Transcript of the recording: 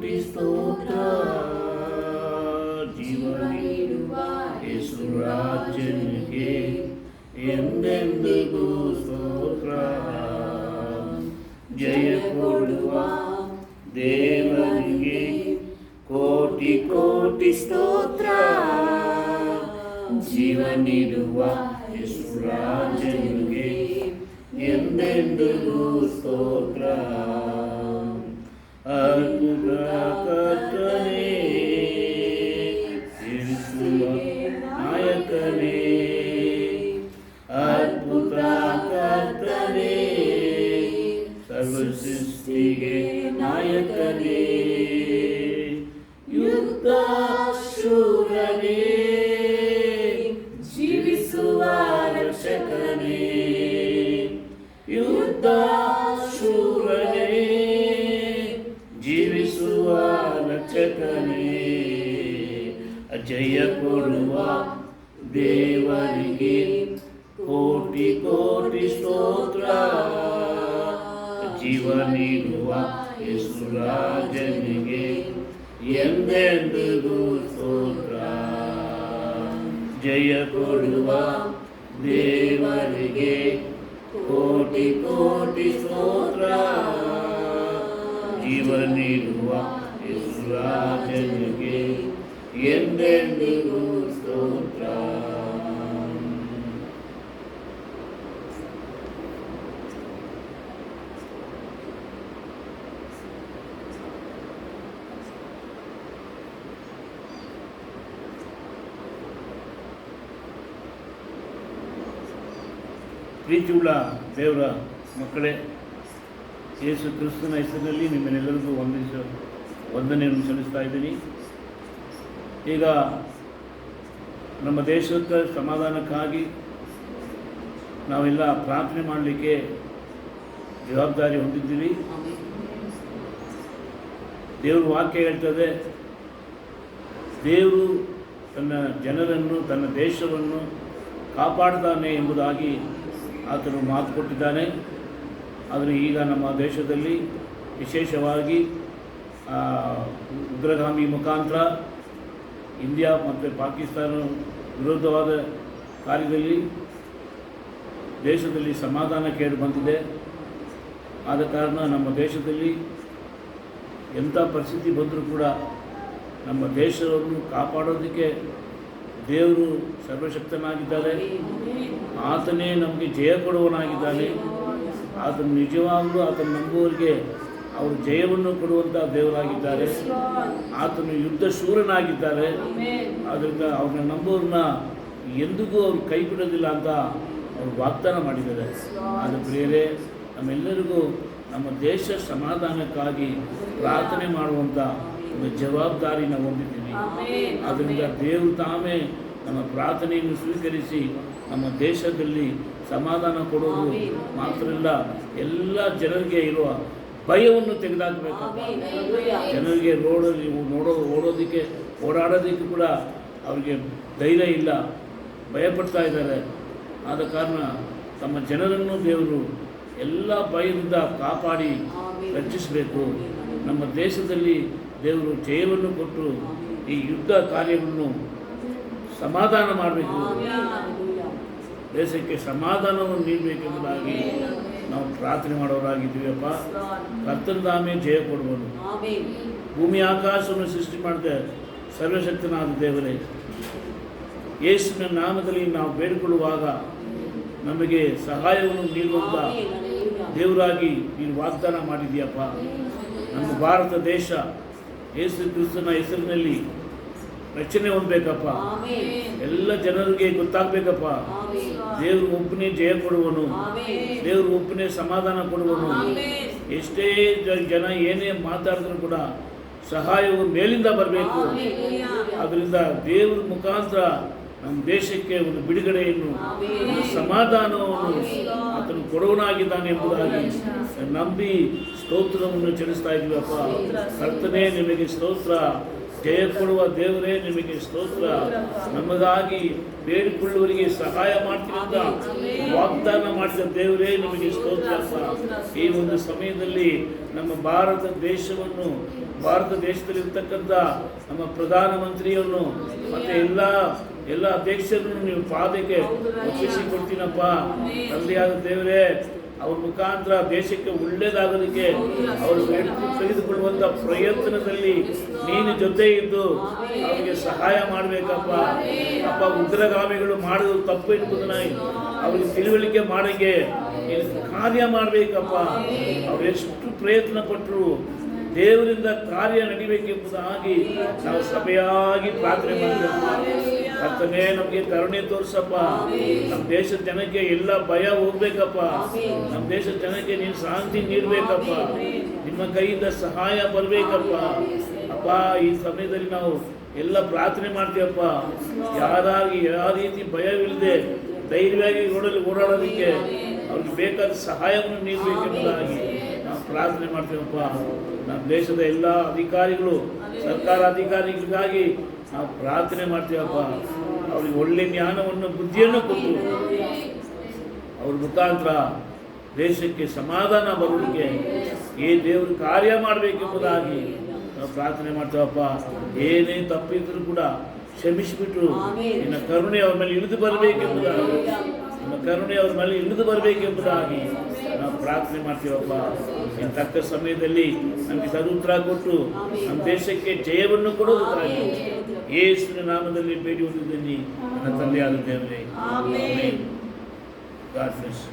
ಕೋಟಿ ಸ್ತೋತ್ರ. ಜೀವ ನೀಡುವ ಯೇಸು ರಾಜನಿಗೆ ಎಂದೆಂದಿಗೂ ಸ್ತೋತ್ರ. ಜಯ ಕೊಡುವ ದೇವರಿಗೆ ಕೋಟಿ ಕೋಟಿ ಸ್ತೋತ್ರ. ಜೀವ ನೀಡುವ ಯೇಸು ರಾಜನಿಗೆ ಎಂದೆಂದಿಗೂ ಸ್ತೋತ್ರ. ಅದ್ಭುತ ಕರ್ತನೇ, ತಿಳಿಸುವ ನಾಯಕನೇ, ಅದ್ಭುತ ಕರ್ತನೇ, ಸರ್ವಸೃಷ್ಟಿಗೆ ನಾಯಕನೇ, ಯುದ್ಧ ಶೂರನೇ, ಜೀವಿಸುವ ರಕ್ಷಕನೇ, ಯುದ್ಧ ಶೂರನೇ, ಜೀವಿಸುವ ರಕ್ಷಕನೇ, ಜಯ ಕೊಡುವ ದೇವರಿಗೆ ಕೋಟಿ ಕೋಟಿ ಸ್ತೋತ್ರ. ಜೀವ ನೀಡುವ ಯೇಸು ರಾಜನಿಗೆ ಎಂದೆಂದಿಗೂ ಸ್ತೋತ್ರ. ಜಯ ಕೊಡುವ ದೇವರಿಗೆ ಕೋಟಿ ಕೋಟಿ ಸ್ತೋತ್ರ. ಜೀವ ನೀಡುವ ಯೇಸು ರಾಜನಿಗೆ ಎಂದೆಂದಿಗೂ ಸ್ತೋತ್ರ. ಪ್ರೀತಿಯುಳ್ಳ ದೇವರ ಮಕ್ಕಳೇ, ಯೇಸು ಕ್ರಿಸ್ತನ ಹೆಸರಿನಲ್ಲಿ ನಿಮ್ಮನ್ನೆಲ್ಲರಿಗೂ ವಂದನೆಯನ್ನು ಸಲ್ಲಿಸ್ತಾ ಇದ್ದೀನಿ. ಈಗ ನಮ್ಮ ದೇಶದ ಸಮಾಧಾನಕ್ಕಾಗಿ ನಾವೆಲ್ಲ ಪ್ರಾರ್ಥನೆ ಮಾಡಲಿಕ್ಕೆ ಜವಾಬ್ದಾರಿ ಹೊಂದಿದ್ದೀವಿ. ದೇವರು ವಾಕ್ಯ ಹೇಳ್ತದೆ, ದೇವರು ತನ್ನ ಜನರನ್ನು, ತನ್ನ ದೇಶವನ್ನು ಕಾಪಾಡ್ತಾನೆ ಎಂಬುದಾಗಿ ಆತನು ಮಾತು ಕೊಟ್ಟಿದ್ದಾನೆ. ಆದರೆ ಈಗ ನಮ್ಮ ದೇಶದಲ್ಲಿ ವಿಶೇಷವಾಗಿ ಉಗ್ರಗಾಮಿ ಮುಖಾಂತರ ಇಂಡಿಯಾ ಮತ್ತು ಪಾಕಿಸ್ತಾನ ವಿರೋಧವಾದ ಕಾರ್ಯದಲ್ಲಿ ದೇಶದಲ್ಲಿ ಸಮಾಧಾನ ಕೇಡು ಬಂದಿದೆ. ಆದ ಕಾರಣ ನಮ್ಮ ದೇಶದಲ್ಲಿ ಎಂಥ ಪರಿಸ್ಥಿತಿ ಬಂದರೂ ಕೂಡ ನಮ್ಮ ದೇಶವನ್ನು ಕಾಪಾಡೋದಕ್ಕೆ ದೇವರು ಸರ್ವಶಕ್ತನಾಗಿದ್ದಾರೆ. ಆತನೇ ನಮಗೆ ಜಯ ಕೊಡುವನಾಗಿದ್ದಾನೆ. ಆತನು ನಿಜವಾಗಲೂ ಆತನ ನಂಬುವವರಿಗೆ ಅವರು ಜಯವನ್ನು ಕೊಡುವಂಥ ದೇವರಾಗಿದ್ದಾರೆ. ಆತನು ಯುದ್ಧ ಶೂರನಾಗಿದ್ದಾರೆ. ಆದ್ದರಿಂದ ಅವ್ರನ್ನ ನಂಬೋರನ್ನ ಎಂದಿಗೂ ಅವ್ರು ಕೈ ಬಿಡೋದಿಲ್ಲ ಅಂತ ಅವರು ವಾಗ್ದಾನ ಮಾಡಿದ್ದಾರೆ. ಆದ ಪ್ರಿಯರೇ, ನಮ್ಮೆಲ್ಲರಿಗೂ ನಮ್ಮ ದೇಶ ಸಮಾಧಾನಕ್ಕಾಗಿ ಪ್ರಾರ್ಥನೆ ಮಾಡುವಂಥ ಒಂದು ಜವಾಬ್ದಾರಿ ನಾವು ಹೊಂದಿದ್ದೀವಿ. ಆದ್ದರಿಂದ ದೇವರು ತಾವೇ ನಮ್ಮ ಪ್ರಾರ್ಥನೆಯನ್ನು ಸ್ವೀಕರಿಸಿ ನಮ್ಮ ದೇಶದಲ್ಲಿ ಸಮಾಧಾನ ಕೊಡೋದು ಮಾತ್ರ ಇಲ್ಲ, ಎಲ್ಲ ಜನರಿಗೆ ಇರುವ ಭಯವನ್ನು ತೆಗೆದುಹಾಕಬೇಕು. ಜನರಿಗೆ ಓಡೋದಕ್ಕೆ ಓಡಾಡೋದಕ್ಕೆ ಕೂಡ ಅವರಿಗೆ ಧೈರ್ಯ ಇಲ್ಲ, ಭಯಪಡ್ತಾ ಇದ್ದಾರೆ. ಆದ ಕಾರಣ ತಮ್ಮ ಜನರನ್ನು ದೇವರು ಎಲ್ಲ ಭಯದಿಂದ ಕಾಪಾಡಿ ರಕ್ಷಿಸಬೇಕು. ನಮ್ಮ ದೇಶದಲ್ಲಿ ದೇವರು ಜಯವನ್ನು ಕೊಟ್ಟು ಈ ಯುದ್ಧ ಕಾರ್ಯವನ್ನು ಸಮಾಧಾನ ಮಾಡಬೇಕು, ದೇಶಕ್ಕೆ ಸಮಾಧಾನವನ್ನು ನೀಡಬೇಕೆಂಬುದಾಗಿ ನಾವು ಪ್ರಾರ್ಥನೆ ಮಾಡೋರಾಗಿದ್ದೀವಪ್ಪ. ಕರ್ತನಾಮೇ ಜಯ ಕೊಡುವನು. ಭೂಮಿ ಆಕಾಶವನ್ನು ಸೃಷ್ಟಿ ಮಾಡಿದ ಸರ್ವಶಕ್ತನಾದ ದೇವರೇ, ಯೇಸುವಿನ ನಾಮದಲ್ಲಿ ನಾವು ಬೇಡಿಕೊಳ್ಳುವಾಗ ನಮಗೆ ಸಹಾಯವನ್ನು ನೀಡುವಂಥ ದೇವರಾಗಿ ನೀನು ವಾಗ್ದಾನ ಮಾಡಿದೆಯಪ್ಪ. ನಮ್ಮ ಭಾರತ ದೇಶ ಯೇಸು ಕ್ರಿಸ್ತನ ಹೆಸರಿನಲ್ಲಿ ರಕ್ಷಣೆ ಹೊಂದಬೇಕಪ್ಪ. ಎಲ್ಲ ಜನರಿಗೆ ಗೊತ್ತಾಗಬೇಕಪ್ಪ, ದೇವರು ಒಬ್ಬನೇ ಜಯ ಕೊಡುವನು, ದೇವರು ಒಬ್ಬನೇ ಸಮಾಧಾನ ಕೊಡುವನು. ಎಷ್ಟೇ ಜನ ಏನೇ ಮಾತಾಡಿದ್ರು ಕೂಡ ಸಹಾಯವು ಮೇಲಿಂದ ಬರಬೇಕು. ಅದರಿಂದ ದೇವರ ಮುಖಾಂತರ ನಮ್ಮ ದೇಶಕ್ಕೆ ಒಂದು ಬಿಡುಗಡೆಯನ್ನು, ಒಂದು ಸಮಾಧಾನವನ್ನು ಆತನು ಕೊಡುವನಾಗಿದ್ದಾನೆ ಎಂಬುದಾಗಿ ನಂಬಿ ಸ್ತೋತ್ರವನ್ನು ಚೆಲ್ಲಿಸ್ತಾ ಇದ್ದೀವಪ್ಪ. ಕರ್ತನೇ, ನಿಮಗೆ ಸ್ತೋತ್ರ. ಜಯ ಕೊಡುವ ದೇವರೇ ನಿಮಗೆ ಸ್ತೋತ್ರ. ನಮಗಾಗಿ ಬೇಡಿಕೊಳ್ಳುವವರಿಗೆ ಸಹಾಯ ಮಾಡ್ತೀನಿ ಅಂತ ವಾಗ್ದಾನ ಮಾಡಿದ ದೇವರೇ ನಿಮಗೆ ಸ್ತೋತ್ರ. ಈ ಒಂದು ಸಮಯದಲ್ಲಿ ನಮ್ಮ ಭಾರತ ದೇಶದಲ್ಲಿರ್ತಕ್ಕಂಥ ನಮ್ಮ ಪ್ರಧಾನಮಂತ್ರಿಯನ್ನು ಮತ್ತು ಎಲ್ಲ ಅಧ್ಯಕ್ಷರನ್ನು ನೀವು ಪಾದಕ್ಕೆ ಒಪ್ಪಿಸಿಕೊಡ್ತೀನಪ್ಪ. ತಂದೆಯಾದ ದೇವರೇ, ಅವ್ರ ಮುಖಾಂತರ ದೇಶಕ್ಕೆ ಒಳ್ಳೇದಾಗೋದಕ್ಕೆ ಅವರು ತೆಗೆದುಕೊಳ್ಳುವಂಥ ಪ್ರಯತ್ನದಲ್ಲಿ ನೀನು ಜೊತೆ ಇದ್ದು ಅವರಿಗೆ ಸಹಾಯ ಮಾಡಬೇಕಪ್ಪ. ಅಪ್ಪ, ಉಗ್ರಗಾಮಿಗಳು ಮಾಡೋದು ತಪ್ಪು ಎಂಬುದನ್ನ ಅವ್ರಿಗೆ ತಿಳುವಳಿಕೆ ಮಾಡೋಕ್ಕೆ ಕಾರ್ಯ ಮಾಡಬೇಕಪ್ಪ. ಅವ್ರು ಎಷ್ಟು ಪ್ರಯತ್ನ ಪಟ್ಟರು ದೇವರಿಂದ ಕಾರ್ಯ ನಡಿಬೇಕೆಂಬುದಾಗಿ ನಾವು ಸಭೆಯಾಗಿ ಪ್ರಾರ್ಥನೆ ಮಾಡಬೇಕು. ಕರ್ತನೇ, ನಮಗೆ ಕರುಣೆ ತೋರಿಸಪ್ಪ. ನಮ್ಮ ದೇಶದ ಜನಕ್ಕೆ ಎಲ್ಲ ಭಯ ಹೋಗ್ಬೇಕಪ್ಪ. ನಮ್ಮ ದೇಶದ ಜನಕ್ಕೆ ನೀನು ಶಾಂತಿ ನೀಡಬೇಕಪ್ಪ. ನಿಮ್ಮ ಕೈಯಿಂದ ಸಹಾಯ ಬರಬೇಕಪ್ಪ. ಅಪ್ಪ, ಈ ಸಮಯದಲ್ಲಿ ನಾವು ಎಲ್ಲ ಪ್ರಾರ್ಥನೆ ಮಾಡ್ತೀವಪ್ಪ. ಯಾವ ರೀತಿ ಭಯವಿಲ್ಲದೆ ಧೈರ್ಯವಾಗಿ ಓಡಾಡೋದಕ್ಕೆ ಅವ್ರಿಗೆ ಬೇಕಾದ ಸಹಾಯವನ್ನು ನೀಡಬೇಕೆಂಬುದಾಗಿ ನಾವು ಪ್ರಾರ್ಥನೆ ಮಾಡ್ತೀವಪ್ಪ. ನಮ್ಮ ದೇಶದ ಎಲ್ಲ ಅಧಿಕಾರಿಗಳು, ಸರ್ಕಾರ ಅಧಿಕಾರಿಗಳಿಗಾಗಿ ನಾವು ಪ್ರಾರ್ಥನೆ ಮಾಡ್ತೀವಪ್ಪ. ಅವ್ರಿಗೆ ಒಳ್ಳೆ ಜ್ಞಾನವನ್ನು, ಬುದ್ಧಿಯನ್ನು ಕೊಟ್ಟು ಅವ್ರ ಮುಖಾಂತರ ದೇಶಕ್ಕೆ ಸಮಾಧಾನ ಬರೋದಕ್ಕೆ ಈ ದೇವರು ಕಾರ್ಯ ಮಾಡಬೇಕೆಂಬುದಾಗಿ ನಾವು ಪ್ರಾರ್ಥನೆ ಮಾಡ್ತೀವಪ್ಪ. ಏನೇ ತಪ್ಪಿದ್ರು ಕೂಡ ಕ್ಷಮಿಸಿಬಿಟ್ಟು ನಿನ್ನ ಕರುಣೆ ಅವ್ರ ಮೇಲೆ ಇಳಿದು ಬರಬೇಕೆಂಬುದಾಗಿ ನಾವು ಪ್ರಾರ್ಥನೆ ಮಾಡ್ತೀವಪ್ಪ. ಇನ್ನು ತಕ್ಕ ಸಮಯದಲ್ಲಿ ನಮಗೆ ಸದುತ್ತರ ಕೊಟ್ಟು ನಮ್ಮ ದೇಶಕ್ಕೆ ಜಯವನ್ನು ಕೊಡೋದಕ್ಕಾಗಿ ಯೇಸುವಿನ ನಾಮದಲ್ಲಿ ಬೇಡಿ ಹೊಂದಿದ್ದೀನಿ ನನ್ನ ತಂದೆಯಾದ ದೇವರೇ. ಆಮೆನ್. God bless.